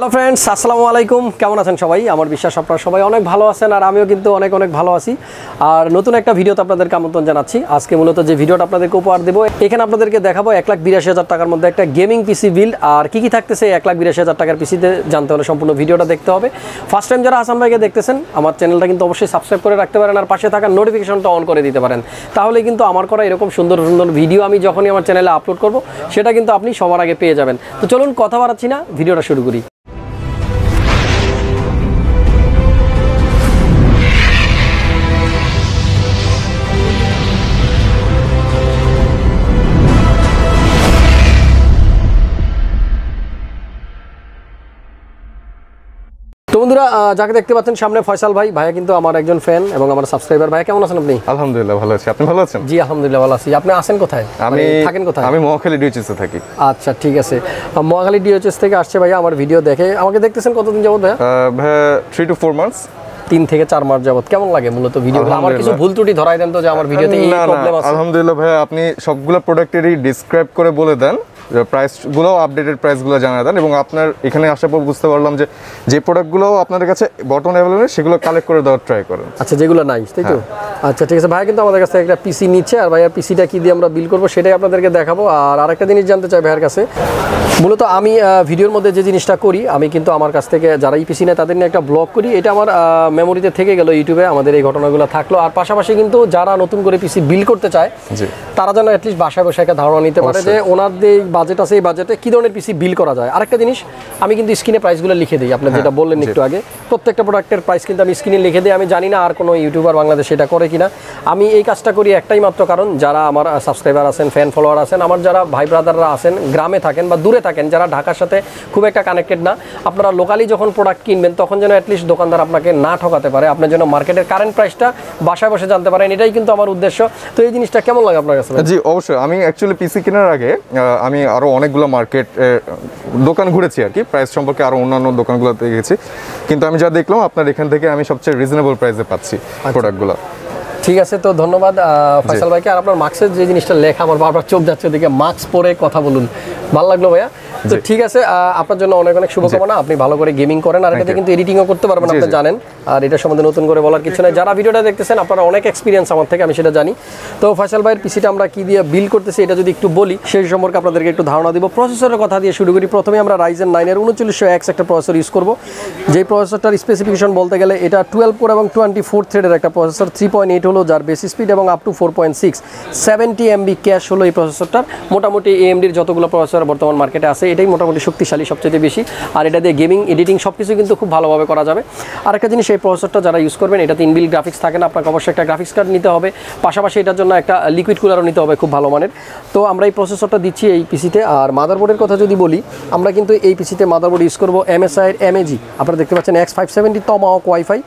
Hello friends, আসসালামু আলাইকুম। কেমন আছেন সবাই? আমার বিশ্বাস আপনারা সবাই অনেক ভালো আছেন, আর আমিও কিন্তু অনেক ভালো আছি। আর নতুন একটা ভিডিওতে আপনাদেরকে আমন্ত্রণ জানাচ্ছি। আজকে মূলত যে ভিডিওটা আপনাদেরকে উপহার দেবো, এখানে আপনাদেরকে দেখাবো 1,82,000 টাকার মধ্যে একটা গেমিং পিসি বিল্ড। আর কী থাকতেছে 1,82,000 টাকার পিসিতে জানতে হলে সম্পূর্ণ ভিডিওটা দেখতে হবে। ফার্স্ট টাইম যারা হাসান ভাইকে দেখতেছেন, আমার চ্যানেলটা কিন্তু অবশ্যই সাবস্ক্রাইব করে রাখতে পারেন, আর পাশে থাকা নোটিফিকেশনটা অন করে দিতে পারেন। তাহলে কিন্তু আমার করা এরকম সুন্দর ভিডিও আমি যখনই আমার চ্যানেলে আপলোড করব, সেটা কিন্তু আপনি সবার আগে পেয়ে যাবেন। তো চলুন কথা বাড়াচ্ছি না, ভিডিওটা শুরু করি। তো বন্ধুরা, যাকে দেখতে পাচ্ছেন সামনে ফয়সাল ভাই, ভাইয়া কিন্তু আমার একজন ফ্যান এবং আমার সাবস্ক্রাইবার। ভাই কেমন আছেন আপনি? আলহামদুলিল্লাহ ভালো আছি, আপনি ভালো আছেন? জি আলহামদুলিল্লাহ ভালো আছি। আপনি আছেন কোথায়? আমি থাকেন কোথায়? আমি মহাখালী ডিওএইচএস এ থাকি। আচ্ছা ঠিক আছে, মহাখালী ডিওএইচএস থেকে আসছে ভাইয়া আমার ভিডিও দেখে। আমাকে দেখতেছেন কতদিন যাবত ভাইয়া? 3 to 4 months, 3 থেকে 4 মাস যাবত। কেমন লাগে মূলত ভিডিও? আমার কিছু ভুল ত্রুটি ধরাই দেন তো, যে আমার ভিডিওতে এই প্রবলেম আছে। আলহামদুলিল্লাহ ভাই, আপনি সবগুলো প্রোডাক্টেরই ডেসক্রাইব করে বলে দেন, প্রাইসগুলো আপডেটেড প্রাইসগুলো জানিয়ে দেন, এবং আপনার এখানে আসার পর বুঝতে পারলাম যে প্রোডাক্টগুলো আপনাদের কাছে বর্তমান অ্যাভেলেবল সেগুলো কালেক্ট করে দেওয়ার ট্রাই করেন। আচ্ছা, যেগুলো নাই তাই তো? আচ্ছা ঠিক আছে। ভাই কিন্তু আমাদের কাছে একটা পিসি নিচ্ছে, আর ভাইয়ার পিসিটা কি দিয়ে আমরা বিল করবো সেটাই আপনাদেরকে দেখাবো। আর আরেকটা জিনিস জানতে চাই ভাইয়ের কাছে, মূলত আমি ভিডিওর মধ্যে যে জিনিসটা করি, আমি কিন্তু আমার কাছ থেকে যারা এই পিসি নেয় তাদের নিয়ে একটা ব্লগ করি। এটা আমার মেমোরিতে থেকে গেল, ইউটিউবে আমাদের এই ঘটনাগুলো থাকলো। আর পাশাপাশি কিন্তু যারা নতুন করে পিসি বিল করতে চায়, তারা যেন অ্যাটলিস্ট বাসায় বসে একটা ধারণা নিতে পারে যে ওনাদের বাজেট আছে, এই বাজেটে কী ধরনের পিসি বিল করা যায়। আরেকটা জিনিস, আমি কিন্তু স্ক্রিনে প্রাইসগুলো লিখে দিই। আপনি যেটা বললেন একটু আগে, প্রত্যেকটা প্রোডাক্টের প্রাইস কিন্তু আমি স্ক্রিনে লিখে দিই। আমি জানি না আর কোনো ইউটিউবার বাংলাদেশে এটা করে কিনা। আমি এই কাজটা করি একটাই মাত্র কারণ, যারা আমার সাবস্ক্রাইবার আছেন, ফ্যান ফলোয়ার আছেন, আমার যারা ভাই ব্রাদাররা আছেন, গ্রামে থাকেন বা দূরে থাকেন, যারা ঢাকার সাথে খুব একটা কানেক্টেড না, আপনারা লোকালি যখন প্রোডাক্ট কিনবেন, তখন যেন অ্যাটলিস্ট দোকানদার আপনাকে না ঠকাতে পারে, আপনার জন্য মার্কেটের কারেন্ট প্রাইসটা বাসায় বসে জানতে পারেন। এটাই কিন্তু আমার উদ্দেশ্য। তো এই জিনিসটা কেমন লাগে আপনার কাছে? জি অবশ্যই। আমি অ্যাকচুয়ালি পিসি কেনার আগে আমি আরও অনেকগুলো মার্কেট দোকান ঘুরেছি আর কি, প্রাইস সম্পর্কে আরও অন্যান্য দোকানগুলোতে গেছি, কিন্তু আমি যা দেখলাম আপনার এখান থেকে আমি সবচেয়ে রিজনেবল প্রাইসে পাচ্ছি প্রোডাক্টগুলো। ঠিক আছে, তো ধন্যবাদ ফয়সাল ভাইকে। আর আপনার মাস্কের যে জিনিসটা লেখা, আমার বারবার চোখ যাচ্ছে ওদিকে, মাস্ক পরে কথা বলুন, ভালো লাগলো ভাইয়া। তো ঠিক আছে, আপনার জন্য অনেক শুভকামনা। আপনি ভালো করে গেমিং করেন, আর এটাতে কিন্তু এডিটিংও করতে পারবেন, আপনি জানেন। আর এটা সম্বন্ধে নতুন করে বলার কিছু নাই। যারা ভিডিওটা দেখতেছেন, আপনারা অনেক এক্সপিরিয়েন্স আমার থেকে, আমি সেটা জানি। তো ফয়সাল ভাইয়ের পিসিটা আমরা কি দিয়ে বিল করতেছি, এটা যদি একটু বলি, সেই সম্পর্কে আপনাদেরকে একটু ধারণা দিব। প্রসেসরের কথা দিয়ে শুরু করি। প্রথমে আমরা Ryzen9 3900X একটা প্রসেসর ইউজ করব। যেই প্রসেসরটার স্পেসিফিকেশন বলতে গেলে, এটা 12 কোর এবং 24 থ্রেডের একটা প্রসেসর। 3.8 হলো যার বেসি স্পিড, এবং আপ টু 4.6 70 MB ক্যাশ হলো এই প্রসেসরটার। মোটামুটি AMDর যতগুলো প্রসেসর বর্তমান মার্কেটে আছে, এটাই মোটামুটি শক্তিশালী, সবচেয়ে বেশি। আর এটা দিয়ে গেমিং, এডিটিং সব কিছু কিন্তু খুব ভালোভাবে করা যাবে। আরেকটা জিনিস, এই প্রসেসরটা যারা ইউজ করবেন, এটাতে ইনবিল্ট গ্রাফিক্স থাকে না, আপনাকে অবশ্যই একটা গ্রাফিক্স কার্ড নিতে হবে। পাশাপাশি এটার জন্য একটা লিকুইড কুলারও নিতে হবে, খুব ভালো মানের। তো আমরা এই প্রসেসরটা দিচ্ছি এই পিসিতে। আর মাদারবোর্ডের কথা যদি বলি, আমরা কিন্তু এই পিসিতে মাদারবোর্ড ইউজ করবো MSI এর MAG। আপনারা দেখতে পাচ্ছেন X570 টমাহক ওয়াইফাই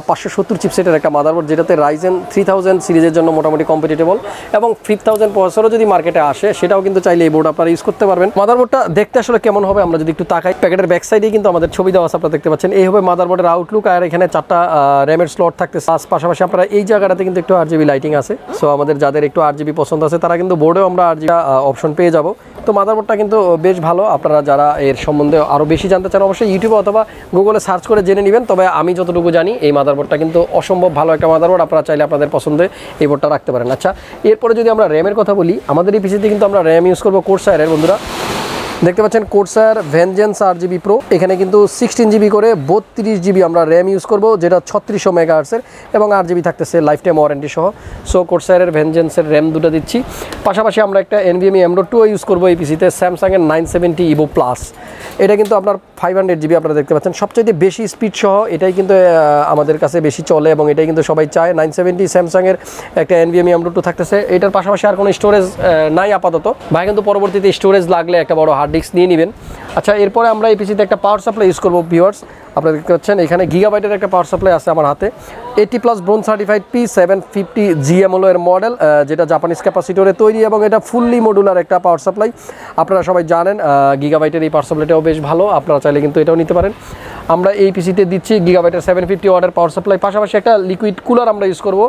570 চিপসেটের একটা মাদারবোর্ড, যেটাতে Ryzen 3000 সিরিজের জন্য মোটামুটি কম্পিটিটেবল, এবং 5000 প্রসেসরও যদি মার্কেটে আসে, সেটাও কিন্তু চাইলে এই বোর্ড আপনারা ইউজ করতে পারবেন। মাদারবোর্ডটা দেখতে আসলে কেমন হবে আমরা যদি একটু তাকাই, প্যাকেটের ব্যাক সাইডে কিন্তু আমাদের ছবি দেওয়া আছে, আপনারা দেখতে পাচ্ছেন। এই হবে মাদারবোর্ডের আউটলুক। আর এখানে 4টা র্যামের স্লট থাকতে, পাশাপাশি আপনারা এই জায়গাটাতে কিন্তু একটু RGB লাইটিং আছে। সো আমাদের যাদের একটু RGB পছন্দ আছে, তারা কিন্তু বোর্ডেও আমরা RGB অপশন পেয়ে যাব। তো মাদারবোর্ডটা কিন্তু বেশ ভালো। আপনারা যারা এর সম্বন্ধে আরও বেশি জানতে চান, অবশ্যই ইউটিউবে অথবা গুগলে সার্চ করে জেনে নেবেন। তবে আমি যতটুকু জানি, এই মাদারবোর্ডটা কিন্তু অসম্ভব ভালো একটা মাদারবোর্ড। আপনারা চাইলে আপনাদের পছন্দে এই বোর্ডটা রাখতে পারেন। আচ্ছা, এরপরে যদি আমরা র্যামের কথা বলি, আমাদের এই পিসিতে কিন্তু আমরা র্যাম ইউজ করবো কোর্সায়ারের। বন্ধুরা দেখতে পাচ্ছেন কোর্সায়ার ভেনজেন্স 8GB প্রো। এখানে কিন্তু 16GB করে 32GB আমরা র্যাম ইউজ করব, যেটা 3600 মেগাহার্টসের, এবং 8GB থাকতেছে লাইফ টাইম ওয়ারেন্টি সহ। সো কোর্সায়ারের ভেনজেন্সের র্যাম দুটো দিচ্ছি। পাশাপাশি আমরা একটা NVMe M.2 ইউজ করবো এই পিসিতে, স্যামসাংয়ের 970 EVO প্লাস। এটা কিন্তু আপনার 500GB, আপনারা দেখতে পাচ্ছেন। সবচেয়ে বেশি স্পিড সহ এটাই কিন্তু আমাদের কাছে বেশি চলে, এবং এটাই কিন্তু সবাই চায়। 970 স্যামসাংয়ের একটা NVMe M.2 থাকতেছে। এটার পাশাপাশি আর কোনো স্টোরেজ নাই আপাতত। ভাই কিন্তু পরবর্তীতে স্টোরেজ লাগলে একটা বড় হার্ড ডিস্ক নিয়ে নেবেন। আচ্ছা, এরপরে আমরা এই পিসিতে একটা পাওয়ার সাপ্লাই ইউজ করবো ভিউয়ার্স। আপনারা দেখতে পাচ্ছেন এখানে গিগাবাইটের একটা পাওয়ার সাপ্লাই আছে আমার হাতে। 80+ ব্রোঞ্জ সার্টিফাইড P750 GM হলো এর মডেল, যেটা জাপানিজ ক্যাপাসিটরে তৈরি, এবং এটা ফুললি মডুলার একটা পাওয়ার সাপ্লাই। আপনারা সবাই জানেন গিগাবাইটের এই পাওয়ার সাপ্লাইটাও বেশ ভালো, আপনারা চাইলে কিন্তু এটাও নিতে পারেন। আমরা এই পিসিতে দিচ্ছি গিগাবাইটের 750 ওয়াটের পাওয়ার সাপ্লাই, পাশাপাশি একটা লিকুইড কুলার আমরা ইউজ করবো।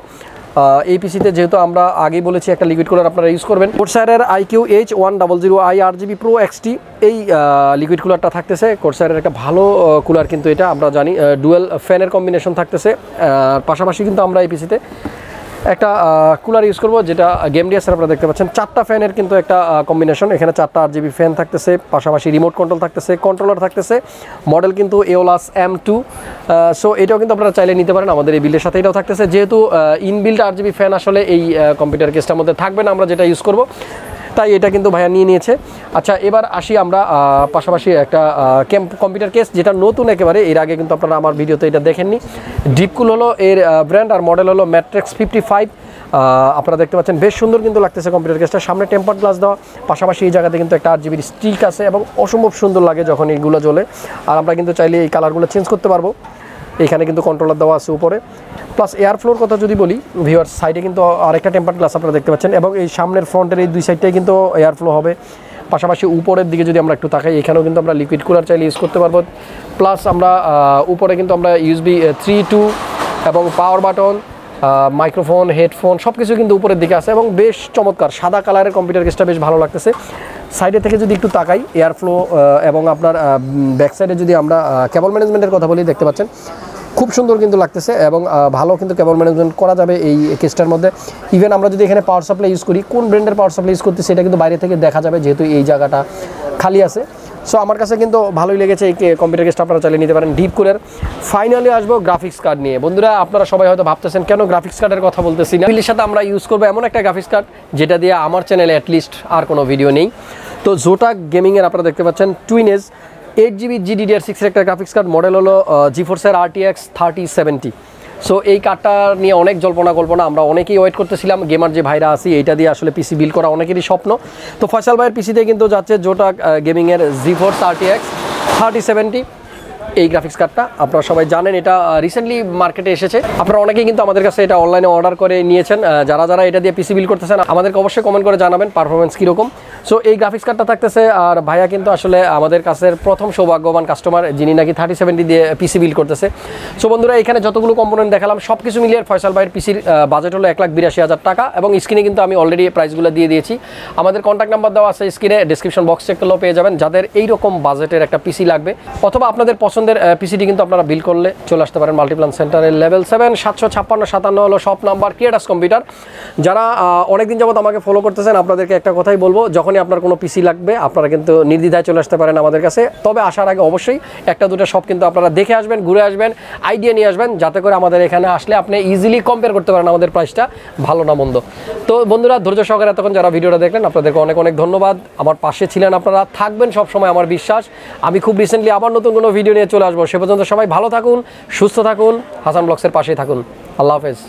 এই পিসিতে যেহেতু আমরা আগেই বলেছি একটা লিকুইড কুলার আপনারা ইউজ করবেন, কোর্সারের IQ-H100i RGB Pro XT এই লিকুইড কুলারটা থাকতেছে। কোর্সারের একটা ভালো কুলার কিন্তু এটা আমরা জানি, ডুয়েল ফ্যানের কম্বিনেশন থাকতেছে। পাশাপাশি কিন্তু আমরা এই পিসিতে একটা কুলার ইউজ করবো, যেটা গেম ডিএসের আপনারা দেখতে পাচ্ছেন 4টা ফ্যানের কিন্তু একটা কম্বিনেশন। এখানে 4টা RGB ফ্যান থাকতেছে, পাশাপাশি রিমোট কন্ট্রোল থাকতেছে, কন্ট্রোলার থাকতেছে, মডেল কিন্তু এওলাস M2। সো এটাও কিন্তু আপনারা চাইলে নিতে পারেন, আমাদের এই বিল্ডের সাথে এটাও থাকতেছে। যেহেতু ইনবিল্ড RGB ফ্যান আসলে এই কম্পিউটার কেসটার মধ্যে থাকবে না, আমরা যেটা ইউজ করব, তাই এটা কিন্তু ভাইয়া নিয়ে নিয়েছে। আচ্ছা, এবার আসি আমরা পাশাপাশি একটা কম্পিউটার কেস, যেটা নতুন একেবারে, এর আগে কিন্তু আপনারা আমার ভিডিওতে এটা দেখেননি। ডিপকুল হলো এর ব্র্যান্ড, আর মডেল হলো ম্যাট্রিক্স 55। আপনারা দেখতে পাচ্ছেন বেশ সুন্দর কিন্তু লাগতেছে কম্পিউটার কেসটা, সামনে টেম্পার্ড গ্লাস দেওয়া, পাশাপাশি এই জায়গাতে কিন্তু একটা RGB স্টিক আছে এবং অসম্ভব সুন্দর লাগে যখন এইগুলো জ্বলে। আর আমরা কিন্তু চাইলে এই কালারগুলো চেঞ্জ করতে পারবো। এখানে কিন্তু কন্ট্রোলার দেওয়া আছে উপরে, প্লাস এয়ার ফ্লোর কথা যদি বলি, ভিউয়ার সাইডে কিন্তু আরেকটা টেম্পার্ড গ্লাস আপনারা দেখতে পাচ্ছেন, এবং এই সামনের ফ্রন্টের এই দুই সাইডটাই কিন্তু এয়ার ফ্লো হবে। পাশাপাশি উপরের দিকে যদি আমরা একটু তাকাই, এখানেও কিন্তু আমরা লিকুইড কুলার চাইলে ইউজ করতে পারবো। প্লাস আমরা উপরে কিন্তু আমরা USB 3.2 এবং পাওয়ার বাটন, মাইক্রোফোন, হেডফোন সব কিছু কিন্তু উপরের দিকে আছে এবং বেশ চমৎকার সাদা কালারের কম্পিউটার কেসটা বেশ ভালো লাগতেছে। সাইডে থেকে যদি একটু তাকাই, এয়ার ফ্লো এবং আপনার ব্যাক সাইডে যদি আমরা কেবল ম্যানেজমেন্টের কথা বলি, দেখতে পাচ্ছেন খুব সুন্দর কিন্তু লাগতেছে এবং ভালো কিন্তু কেবল ম্যানেজমেন্ট করা যাবে এই কেসটার মধ্যে। ইভেন আমরা যদি এখানে পাওয়ার সাপ্লাই ইউজ করি, কোন ব্র্যান্ডের পাওয়ার সাপ্লাই ইউজ করতে সেটা কিন্তু বাইরে থেকে দেখা যাবে, যেহেতু এই জায়গাটা খালি আছে। সো আমার কাছে কিন্তু ভালোই লেগেছে এই কম্পিউটার কেসটা, আপনারা চালিয়ে নিতে পারেন। Deep cooler. ফাইনালি আসবো গ্রাফিক্স কার্ড নিয়ে। বন্ধুরা, আপনারা সবাই হয়তো ভাবতেছেন কেন গ্রাফিক্স কার্ডের কথা বলতেছি না। বিলের সাথে আমরা ইউজ করবো এমন একটা গ্রাফিক্স কার্ড যেটা দিয়ে আমার চ্যানেলে অ্যাটলিস্ট আর কোনো ভিডিও নেই। তো জোটাক গেমিংয়ের আপনারা দেখতে পাচ্ছেন টুইন এজ 8GB GDDR6 এর একটা গ্রাফিক্স কার্ড, মডেল হলো GeForce RTX 3070। সো এই কার্ডটা নিয়ে অনেক কল্পনা আমরা অনেকেই ওয়েট করতেছিলাম, গেমার যে ভাইরা আছি, এইটা দিয়ে আসলে পিসি বিল্ড করা অনেকেরই স্বপ্ন। তো ফয়সাল ভাইয়ের পিসিতে কিন্তু যাচ্ছে জোটাক গেমিংয়ের GeForce RTX 3070 এই গ্রাফিক্স কার্ডটা। আপনারা সবাই জানেন এটা রিসেন্টলি মার্কেটে এসেছে, আপনারা অনেকেই কিন্তু আমাদের কাছে এটা অনলাইনে অর্ডার করে নিয়েছেন। যারা এটা দিয়ে পিসি বিল্ড করতেছেন আমাদেরকে অবশ্যই কমেন্ট করে জানাবেন পারফরমেন্স কীরকম। সো এই গ্রাফিক্স কার্ডটা থাকতেছে, আর ভাইয়া কিন্তু আসলে আমাদের কাছের প্রথম সৌভাগ্যবান কাস্টমার যিনি নাকি 3070 দিয়ে পিসি বিল্ড করতেছে। সো বন্ধুরা, এখানে যতগুলো কম্পোনেন্ট দেখালাম সব কিছু মিলিয়ে ফয়সাল ভাইয়ের পিসির বাজেট হলো 1,82,000 টাকা, এবং স্ক্রিনে কিন্তু আমি অলরেডি প্রাইসগুলো দিয়ে দিয়েছি। আমাদের কন্ট্যাক্ট নাম্বার দেওয়া আছে স্ক্রিনে, ডিসক্রিপশন বক্স চেক করলেও পেয়ে যাবেন। যাদের এইরকম বাজেটের একটা পিসি লাগবে অথবা আপনাদের পছন্দের পিসিটি কিন্তু আপনারা বিল করলে চলে আসতে পারেন মাল্টিপ্লান সেন্টারের লেভেল 7, 75657 হলো শপ নাম্বার, ক্রিয়েটাস কম্পিউটার। যারা অনেকদিন যাবত আমাকে ফলো করতেছেন, আপনাদেরকে একটা কথাই বলবো, যখনই আপনার কোনো পিসি লাগবে আপনারা কিন্তু নির্দ্বিধায় চলে আসতে পারেন আমাদের কাছে। তবে আসার আগে অবশ্যই একটা দুটো শপ কিন্তু আপনারা দেখে আসবেন, ঘুরে আসবেন, আইডিয়া নিয়ে আসবেন, যাতে করে আমাদের এখানে আসলে আপনি ইজিলি কম্পেয়ার করতে পারেন আমাদের প্রাইসটা ভালো না মন্দ। তো বন্ধুরা, ধৈর্য সহকারে এতক্ষণ যারা ভিডিওটা দেখলেন আপনাদেরকে অনেক ধন্যবাদ। আমার পাশে ছিলেন, আপনারা থাকবেন সব সময়, আমার বিশ্বাস। আমি খুব রিসেন্টলি আবার নতুন কোনো ভিডিও নিয়ে চলে আসবো। সে পর্যন্ত সবাই ভালো থাকুন, সুস্থ থাকুন, হাসান ব্লগসের পাশেই থাকুন। আল্লাহ হাফেজ।